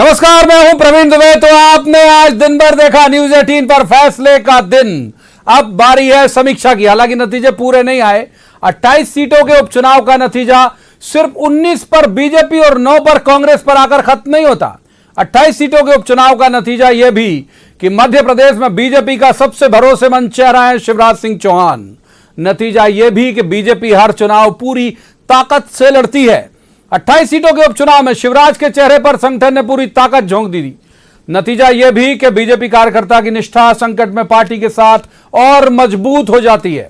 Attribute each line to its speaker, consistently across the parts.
Speaker 1: नमस्कार, मैं हूं प्रवीण दुबे। तो आपने आज दिन भर देखा न्यूज 18 पर फैसले का दिन। अब बारी है समीक्षा की। हालांकि नतीजे पूरे नहीं आए। 28 सीटों के उपचुनाव का नतीजा सिर्फ 19 पर बीजेपी और 9 पर कांग्रेस पर आकर खत्म नहीं होता। 28 सीटों के उपचुनाव का नतीजा यह भी कि मध्य प्रदेश में बीजेपी का सबसे भरोसेमंद चेहरा है शिवराज सिंह चौहान। नतीजा यह भी कि बीजेपी हर चुनाव पूरी ताकत से लड़ती है। 28 सीटों के उपचुनाव में शिवराज के चेहरे पर संगठन ने पूरी ताकत झोंक दी थी। नतीजा यह भी कि बीजेपी कार्यकर्ता की निष्ठा संकट में पार्टी के साथ और मजबूत हो जाती है।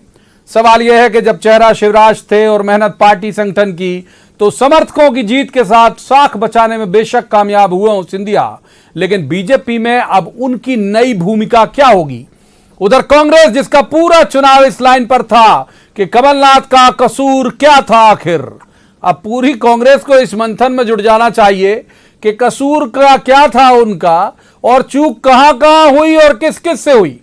Speaker 1: सवाल यह है कि जब चेहरा शिवराज थे और मेहनत पार्टी संगठन की, तो समर्थकों की जीत के साथ साख बचाने में बेशक कामयाब हुए हों सिंधिया, लेकिन बीजेपी में अब उनकी नई भूमिका क्या होगी? उधर कांग्रेस, जिसका पूरा चुनाव इस लाइन पर था कि कमलनाथ का कसूर क्या था आखिर, अब पूरी कांग्रेस को इस मंथन में जुट जाना चाहिए कि कसूर का क्या था उनका और चूक कहां हुई और किस किस से हुई।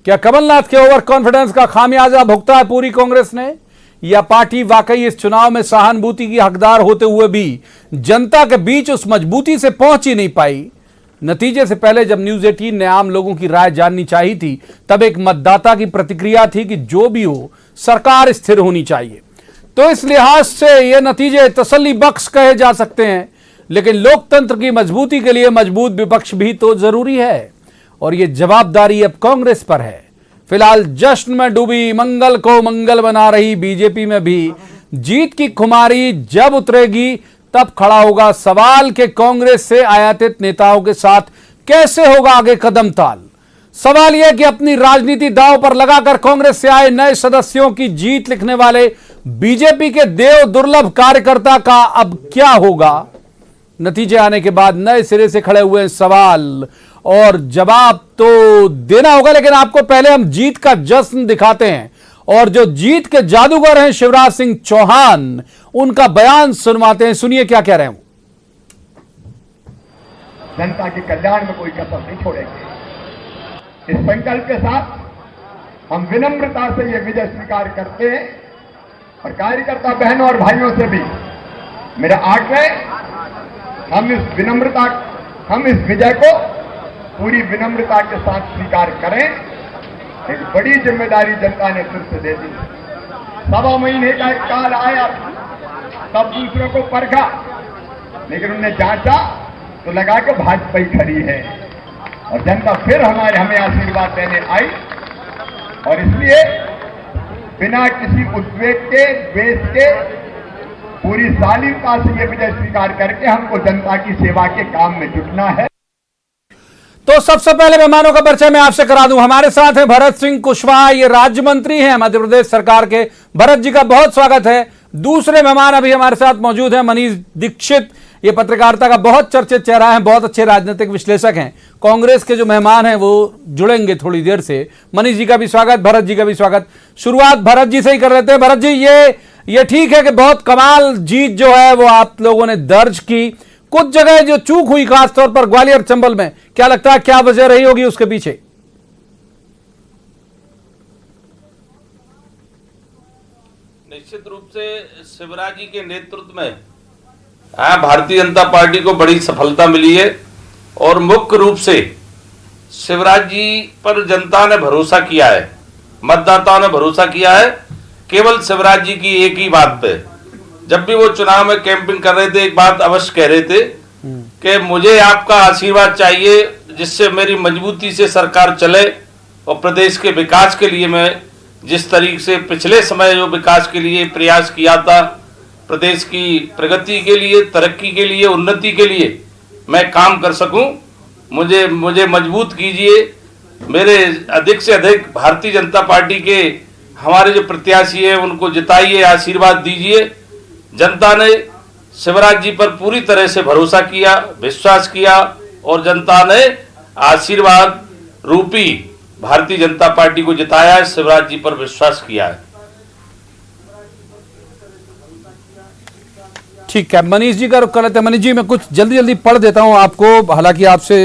Speaker 1: क्या कमलनाथ के ओवर कॉन्फिडेंस का खामियाजा भुगता है पूरी कांग्रेस ने, या पार्टी वाकई इस चुनाव में सहानुभूति की हकदार होते हुए भी जनता के बीच उस मजबूती से पहुंच ही नहीं पाई? नतीजे से पहले जब न्यूज 18 ने आम लोगों की राय जाननी चाहिए थी, तब एक मतदाता की प्रतिक्रिया थी कि जो भी हो सरकार स्थिर होनी चाहिए। तो इस लिहाज से ये नतीजे तसल्ली बख्श कहे जा सकते हैं, लेकिन लोकतंत्र की मजबूती के लिए मजबूत विपक्ष भी तो जरूरी है और ये जवाबदारी अब कांग्रेस पर है। फिलहाल जश्न में डूबी मंगल को मंगल बना रही बीजेपी में भी जीत की खुमारी जब उतरेगी, तब खड़ा होगा सवाल कि कांग्रेस से आयातित नेताओं के साथ कैसे होगा आगे कदम ताल। सवाल यह कि अपनी राजनीति दांव पर लगाकर कांग्रेस से आए नए सदस्यों की जीत लिखने वाले बीजेपी के देव दुर्लभ कार्यकर्ता का अब क्या होगा? नतीजे आने के बाद नए सिरे से खड़े हुए सवाल और जवाब तो देना होगा, लेकिन आपको पहले हम जीत का जश्न दिखाते हैं और जो जीत के जादूगर हैं शिवराज सिंह चौहान, उनका बयान सुनवाते हैं। सुनिए क्या कह रहे हैं।
Speaker 2: जनता के कल्याण में कोई कसर नहीं छोड़ेंगे। इस संकल्प के साथ हम विनम्रता से ये विजय स्वीकार करते हैं और कार्यकर्ता बहनों और भाइयों से भी मेरा आग्रह, हम इस विजय को पूरी विनम्रता के साथ स्वीकार करें। एक बड़ी जिम्मेदारी जनता ने फिर से दे दी। 1.25 महीने का एक काल आया, तब दूसरों को परखा, लेकिन उन्हें जांचा तो लगा कि भाजपा ही खड़ी है और जनता फिर हमें आशीर्वाद देने आई। और इसलिए बिना किसी उद्वेग के, द्वेष के, पूरी शालीनता से ये विजय स्वीकार करके हमको जनता की सेवा के काम में जुटना है।
Speaker 1: तो सबसे पहले मेहमानों का परिचय मैं आपसे करा दूं। हमारे साथ हैं भरत सिंह कुशवाहा, ये राज्य मंत्री हैं मध्य प्रदेश सरकार के। भरत जी का बहुत स्वागत है। दूसरे मेहमान अभी हमारे साथ मौजूद हैं मनीष दीक्षित, ये पत्रकारिता का बहुत चर्चित चेहरा है, बहुत अच्छे राजनीतिक विश्लेषक हैं। कांग्रेस के जो मेहमान हैं वो जुड़ेंगे थोड़ी देर से। मनीष जी का भी स्वागत, भरत जी का भी स्वागत। शुरुआत भरत जी से ही कर लेते हैं। भरत जी, ये ठीक है कि बहुत कमाल जीत जो है वो आप लोगों ने दर्ज की, कुछ जगह जो चूक हुई खासतौर पर ग्वालियर चंबल में, क्या लगता है क्या वजह रही होगी उसके पीछे?
Speaker 3: निश्चित रूप से शिवराज जी के नेतृत्व में भारतीय जनता पार्टी को बड़ी सफलता मिली है और मुख्य रूप से शिवराज जी पर जनता ने भरोसा किया है, मतदाताओं ने भरोसा किया है केवल शिवराज जी की एक ही बात पे। जब भी वो चुनाव में कैंपिंग कर रहे थे, एक बात अवश्य कह रहे थे कि मुझे आपका आशीर्वाद चाहिए जिससे मेरी मजबूती से सरकार चले और प्रदेश के विकास के लिए मैं जिस तरीके से पिछले समय जो विकास के लिए प्रयास किया था, प्रदेश की प्रगति के लिए, तरक्की के लिए, उन्नति के लिए मैं काम कर सकूं, मुझे मजबूत कीजिए। मेरे अधिक से अधिक भारतीय जनता पार्टी के हमारे जो प्रत्याशी हैं उनको जिताइए, आशीर्वाद दीजिए। जनता ने शिवराज जी पर पूरी तरह से भरोसा किया, विश्वास किया और जनता ने आशीर्वाद रूपी भारतीय जनता पार्टी को जिताया है, शिवराज जी पर विश्वास किया है।
Speaker 1: ठीक है, मनीष जी का रुख कर लेते हैं। मनीष जी, मैं कुछ जल्दी पढ़ देता हूं आपको, हालांकि आपसे